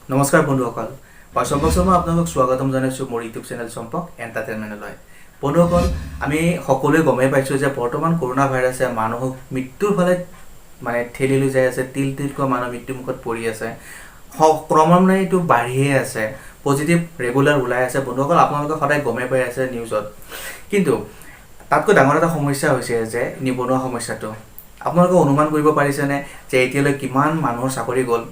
নমস্কাৰ বন্ধুসকল মই চম্পক শৰ্মা আপোনালোকক স্বাগতম জনাইছোঁ মোৰ ইউটিউব চেনেল চম্পক এণ্টাৰটেইনমেণ্টলৈ। বন্ধুসকল আমি সকলোৱে গমেই পাইছোঁ যে বৰ্তমান কৰোণা ভাইৰাছে মানুহক মৃত্যুৰ ফালে ঠেলি লৈ যাই আছে। তিলকৈ মানুহ মৃত্যুমুখত পৰি আছে। ক্ৰমান্বয়ে এইটো বাঢ়িয়ে আছে। পজিটিভ ৰেগুলাৰ ওলাই আছে। বন্ধুসকল আপোনালোকে সদায় গমেই পাই আছে নিউজত। কিন্তু তাতকৈ ডাঙৰ এটা সমস্যা হৈছে যে নিবনুৱা সমস্যাটো। আপোনালোকে অনুমান কৰিব পাৰিছেনে যে এতিয়ালৈ কিমান মানুহৰ চাকৰি গ'ল?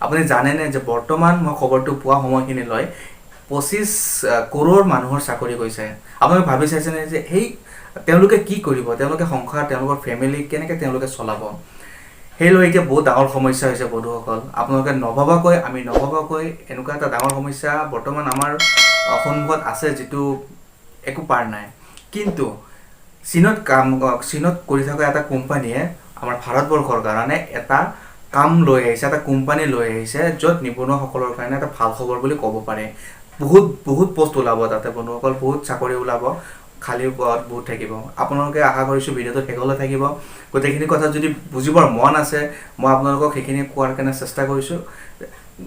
আপুনি জানেনে যে বৰ্তমান মই খবৰটো পোৱা সময়খিনিলৈ 25 কৰোৰ মানুহৰ চাকৰি গৈছে। আপোনালোকে ভাবি চাইছেনে যে তেওঁলোকে কি কৰিব? তেওঁলোকে সংসাৰ, তেওঁলোকৰ ফেমিলি কেনেকৈ তেওঁলোকে চলাব? সেইলৈ এতিয়া বহুত ডাঙৰ সমস্যা হৈছে বন্ধুসকল। আপোনালোকে আমি নভবাকৈ এনেকুৱা এটা ডাঙৰ সমস্যা বৰ্তমান আমাৰ সন্মুখত আছে যিটো একো পাৰ নাই। কিন্তু চীনত কৰি থকা এটা কোম্পানীয়ে আমাৰ ভাৰতবৰ্ষৰ কাৰণে এটা কাম লৈ আহিছে, এটা কোম্পানী লৈ আহিছে য'ত নিবনুৱাসকলৰ কাৰণে এটা ভাল খবৰ বুলি ক'ব পাৰে। বহুত পোষ্ট ওলাব তাতে বন্ধুসকল, বহুত চাকৰি ওলাব, খালী পদ বহুত থাকিব। আপোনালোকে আশা কৰিছোঁ ভিডিঅ'টো শেষলৈ থাকিব। গোটেইখিনি কথা যদি বুজিবৰ মন আছে মই আপোনালোকক সেইখিনি কোৱাৰ কাৰণে চেষ্টা কৰিছোঁ।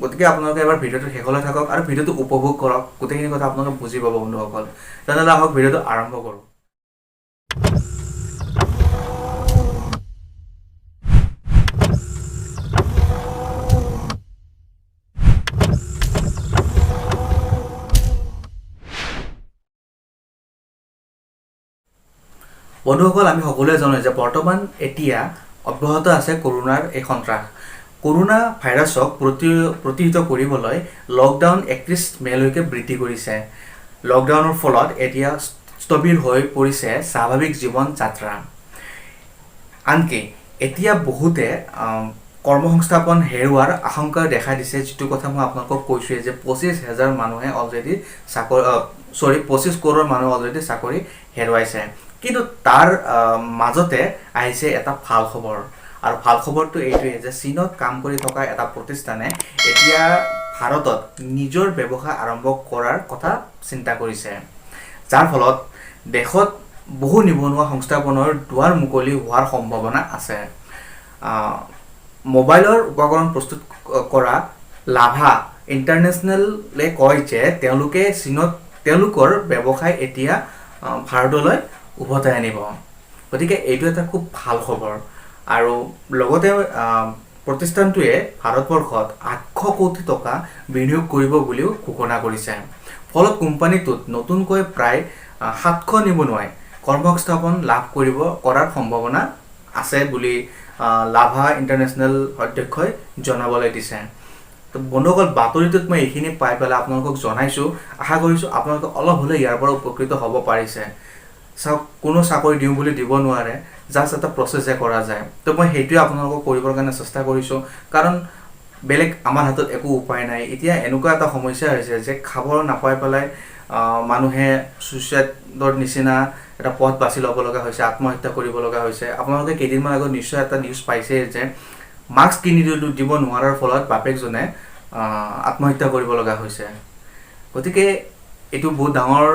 গতিকে আপোনালোকে এবাৰ ভিডিঅ'টো শেষলৈ থাকক আৰু ভিডিঅ'টো উপভোগ কৰক। গোটেইখিনি কথা আপোনালোকে বুজি পাব বন্ধুসকল। তেনেহ'লে আহক ভিডিঅ'টো আৰম্ভ কৰোঁ। বন্ধুসকল আমি সকলোৱে জানো যে বৰ্তমান এতিয়া অব্যাহত আছে কৰোণাৰ এই সন্ত্ৰাস। কৰোণা ভাইৰাছক প্ৰতিহত কৰিবলৈ লকডাউন 31 মেলৈকে বৃদ্ধি কৰিছে। লকডাউনৰ ফলত এতিয়া স্থবিৰ হৈ পৰিছে স্বাভাৱিক জীৱন যাত্ৰা। আনকি এতিয়া বহুতে কৰ্মসংস্থাপন হেৰুৱাৰ আশংকা দেখা দিছে, যিটো কথা মই আপোনালোকক কৈছোঁৱে যে 25,000 মানুহে অলৰেডি 25 কৰোৰ মানুহে অলৰেডি চাকৰি হেৰুৱাইছে। কিন্তু তাৰ মাজতে আহিছে এটা ভাল খবৰ। আৰু ভাল খবৰটো এইটোৱে যে চীনত কাম কৰি থকা এটা প্ৰতিষ্ঠানে এতিয়া ভাৰতত নিজৰ ব্যৱসায় আৰম্ভ কৰাৰ কথা চিন্তা কৰিছে, যাৰ ফলত দেশত বহু নিবনুৱা সংস্থাপনৰ দুৱাৰ মুকলি হোৱাৰ সম্ভাৱনা আছে। মোবাইলৰ উপকৰণ প্ৰস্তুত কৰা লাভা ইণ্টাৰনেশ্যনেলে কয় যে তেওঁলোকে চীনত তেওঁলোকৰ ব্যৱসায় এতিয়া ভাৰতলৈ উভতাই আনিব। গতিকে এইটো এটা খুব ভাল খবৰ। আৰু লগতে প্ৰতিষ্ঠানটোৱে ভাৰতবৰ্ষত 800 কোটি টকা বিনিয়োগ কৰিব বুলিও ঘোষণা কৰিছে। ফলত কোম্পানীটোত নতুনকৈ প্ৰায় 700 নিবনুৱাই কৰ্মসংস্থাপন লাভ কৰাৰ সম্ভাৱনা আছে বুলি লাভা ইণ্টাৰনেশ্যনেল অধ্যক্ষই জনাবলৈ দিছে। তো বন্ধুসকল বাতৰিটোত মই এইখিনি পাই পেলাই আপোনালোকক জনাইছোঁ। আশা কৰিছোঁ আপোনালোকে অলপ হ'লেও ইয়াৰ পৰা উপকৃত হ'ব পাৰিছে। চাওক, কোনো চাকৰি দিওঁ বুলি দিব নোৱাৰে, জাষ্ট এটা প্ৰচেছে কৰা যায়। তো মই সেইটোৱে আপোনালোকক কৰিবৰ কাৰণে চেষ্টা কৰিছোঁ, কাৰণ বেলেগ আমাৰ হাতত একো উপায় নাই। এতিয়া এনেকুৱা এটা সমস্যা হৈছে যে খাব নাপাই পেলাই মানুহে ছুইচাইডৰ নিচিনা এটা পথ বাছি ল'ব লগা হৈছে, আত্মহত্যা কৰিব লগা হৈছে। আপোনালোকে কেইদিনমান আগত নিশ্চয় এটা নিউজ পাইছে যে মাস্ক কিনি দিব নোৱাৰাৰ ফলত বাপেকজনে আত্মহত্যা কৰিব লগা হৈছে। গতিকে এইটো বহুত ডাঙৰ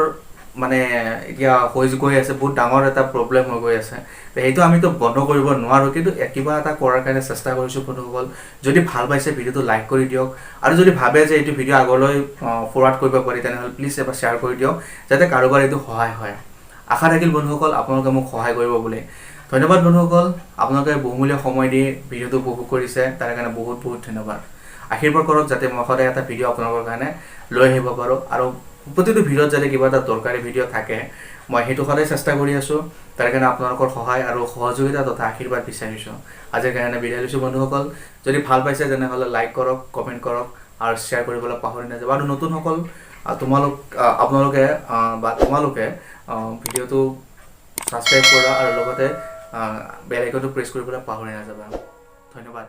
এতিয়া হৈ গৈ আছে, বহুত ডাঙৰ এটা প্ৰব্লেম হৈ গৈ আছে। সেইটো আমিতো বন্ধ কৰিব নোৱাৰোঁ, কিন্তু কিবা এটা কৰাৰ কাৰণে চেষ্টা কৰিছোঁ বন্ধুসকল। যদি ভাল পাইছে ভিডিঅ'টো লাইক কৰি দিয়ক, আৰু যদি ভাবে যে এইটো ভিডিঅ' আগলৈ ফৰৱাৰ্ড কৰিব পাৰি তেনেহ'লে প্লিজ এবাৰ শ্বেয়াৰ কৰি দিয়ক, যাতে কাৰোবাৰ এইটো সহায় হয়। আশা থাকিল বন্ধুসকল আপোনালোকে মোক সহায় কৰিব বুলি। ধন্যবাদ বন্ধুসকল, আপোনালোকে বহুমূলীয়া সময় দি ভিডিঅ'টো উপভোগ কৰিছে, তাৰ কাৰণে বহুত বহুত ধন্যবাদ। আশীৰ্বাদ কৰক যাতে মই সদায় এটা ভিডিঅ' আপোনালোকৰ কাৰণে লৈ আহিব পাৰোঁ, আৰু প্ৰতিটো ভিডিঅ'ত যাতে কিবা এটা দৰকাৰী ভিডিঅ' থাকে মই সেইটো সদায় চেষ্টা কৰি আছোঁ। তাৰ কাৰণে আপোনালোকৰ সহায় আৰু সহযোগিতা তথা আশীৰ্বাদ বিচাৰিছোঁ। আজিৰ কাৰণে বিদায় লৈছোঁ বন্ধুসকল। যদি ভাল পাইছে তেনেহ'লে লাইক কৰক, কমেণ্ট কৰক আৰু শ্বেয়াৰ কৰিবলৈ পাহৰি নাযাব। আৰু নতুনসকল আপোনালোকে ভিডিঅ'টো ছাবস্ক্ৰাইব কৰা আৰু লগতে বেল আইকনটো প্ৰেছ কৰিবলৈ পাহৰি নাযাব। ধন্যবাদ।